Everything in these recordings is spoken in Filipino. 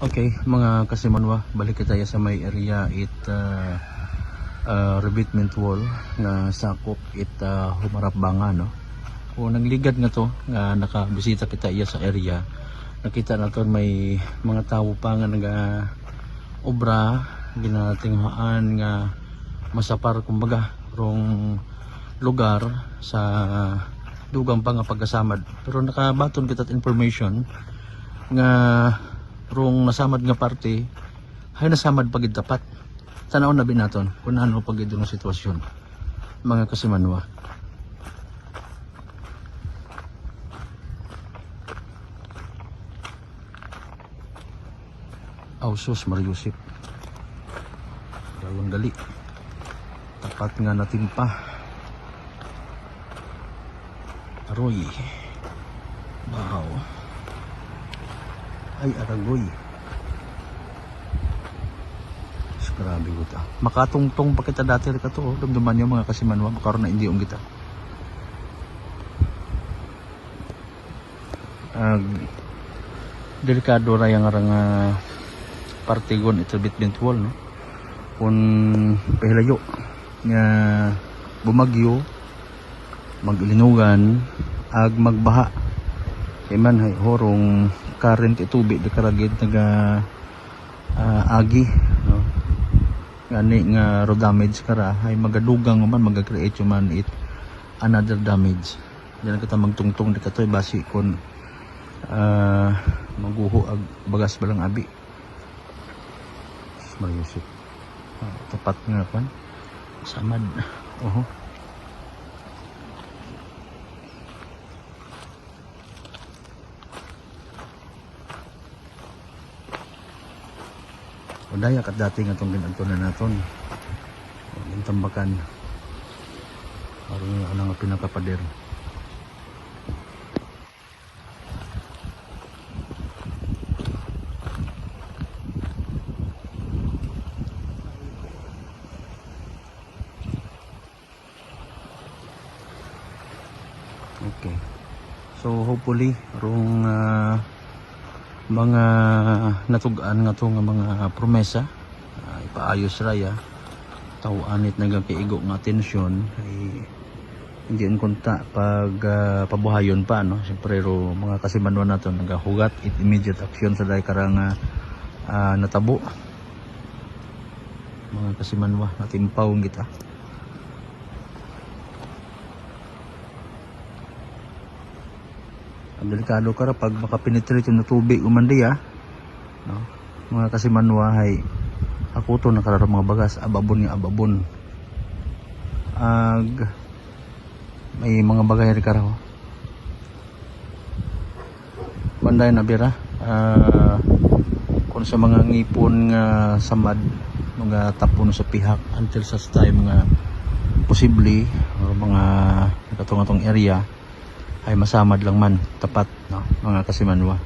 Okay, mga kasimanwa, balik tayo sa may area revetment wall nga sakop humarap banga, no. Kung nagligad nga to nga nakabisita kita iya sa area, nakita naton may mga tawo pa nga naga obra ginatinghaan nga masapar kumbaga rong lugar sa dugang pa nga pagkasamad. Pero nakabaton kita information nga rong nasamad nga parte hay nasamad pagid tapat. Tanaw na binaton kung ano pagid ng sitwasyon mga kasimanwa. Ausos Mariusip dalawang gali tapat nga natimpa aroy bahaw ay aragoy. Grabe ko ta. Makatungtong pa kita dati rin ka to. Damdaman nyo mga kasimanwa. Makaroon na hindi kita. Delikado na yung arang partigon ito bitbint wall, no? Kung pahilayo nga bumagyo maglinugan ag magbaha kay man hay horong current itubig di karagid naga agi, no? Gani nga road damage kara ay magadugang man magka-create man it another damage. Diyan kita magtungtong di katoy basi kon maguho ag bagas balang abi. Mariusip tapat nga pan samad. Oho. Daya kat dati nga itong ginagtunan natin yung tambakan parang yung anang pinakapader. Okay, so hopefully rong mga natugaan nga to nga mga promesa ipaayos raya tawanit nagakaigo nga atensyon ay hindi kunta pag pabuhayon pa, no. Siyempre ro mga kasimanwa nato nagahugat it immediate action sa day karang natabo mga kasimanwa natimpaw kita. Delikado kara pag makapenetrate yung tubig umandiya, no? Mga kasimanwa hay ako to nakararo mga bagas ababon ni ababon ag may mga bagay rin karaho banday na bira kung sa mga ngipon nga samad mga tapon sa pihak until sa time nga posible mga katong area ay masamad lang man tapat, no, mga kasimanwa.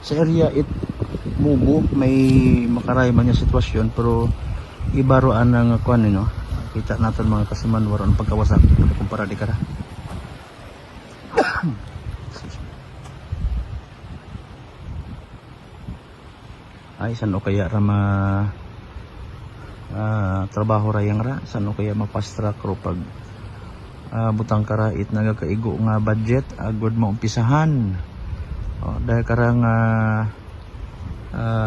Sa area it mubo may makaray man yung sitwasyon pero ibaroan ng kuan, no. Kita natin mga kasimanwa ron pagkawasak kumpara di kara. Ay sano kaya rama trabaho rayang ra sano kaya mapastra ro pag butang kara it nagakaigo nga budget agud maumpisahan dahil karang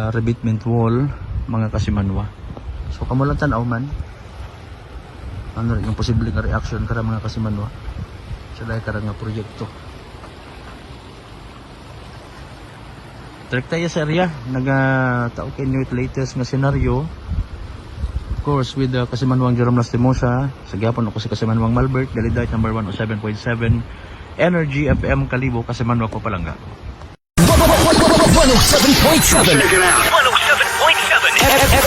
revetment wall mga kasimanwa. So kamo lang tan-aw man ano rin yung posible nga reaction kara mga kasimanwa sa dahil karang nga proyekto. Direct tayo sa area, nagtao kayo it latest nga senaryo. Of course, with Kasimanwang Jerome Lastimosa, sa gyapon ako si Kasimanwang Malbert, Galidite number 107.7, Energy FM Kalibo, Kasimanwang Papalanga. 107.7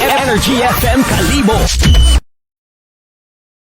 Energy FM Kalibo.